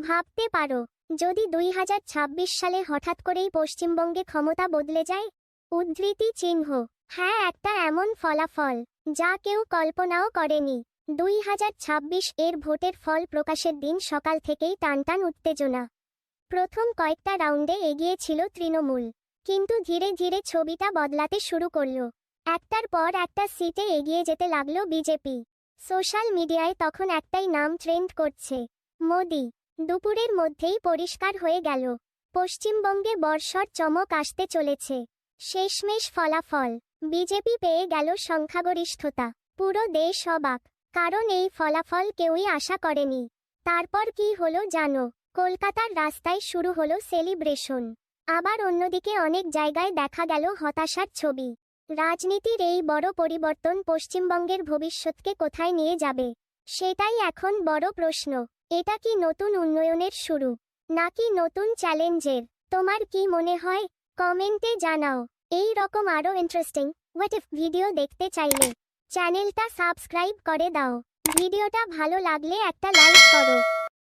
ভাবতে পারো, যদি 2026 সালে হঠাৎ করেই পশ্চিমবঙ্গে ক্ষমতা বদলে যায়। উদ্ধৃতি চিহ্ন। হ্যাঁ, একটা এমন ফলাফল যা কেউ কল্পনাও করেনি। 2026 এর ভোটের ফল প্রকাশের দিন সকাল থেকেই টানটান উত্তেজনা। প্রথম কয়েকটা রাউন্ডে এগিয়ে ছিল তৃণমূল, কিন্তু ধীরে ধীরে ছবিটা বদলাতে শুরু করল। একটার পর একটা সিটে এগিয়ে যেতে লাগলো বিজেপি। সোশ্যাল মিডিয়ায় তখন একটাই নাম ট্রেন্ড করছে, মোদি। দুপুরের মধ্যেই পরিষ্কার হয়ে গেল, পশ্চিমবঙ্গে বর্ষর চমক আসতে চলেছে। শেষমেশ ফলাফল, বিজেপি পেয়ে গেল সংখ্যাগরিষ্ঠতা। পুরো দেশ অবাক, কারণ এই ফলাফল কেউই আশা করেনি। তারপর কি হলো জানো? কলকাতার রাস্তায় শুরু হলো সেলিব্রেশন। আবার অন্যদিকে অনেক জায়গায় দেখা গেল হতাশার ছবি। রাজনীতির এই বড় পরিবর্তন পশ্চিমবঙ্গের ভবিষ্যৎকে কোথায় নিয়ে যাবে, সেটাই এখন বড় প্রশ্ন। এটা কি নতুন উন্নয়নের শুরু, নাকি নতুন চ্যালেঞ্জের? তোমার কি মনে হয়? কমেন্টে জানাও। এই রকম আরও ইন্টারেস্টিং হোয়াট ইফ ভিডিও দেখতে চাইলে চ্যানেলটা সাবস্ক্রাইব করে দাও। ভিডিওটা ভালো লাগলে একটা লাইক করো।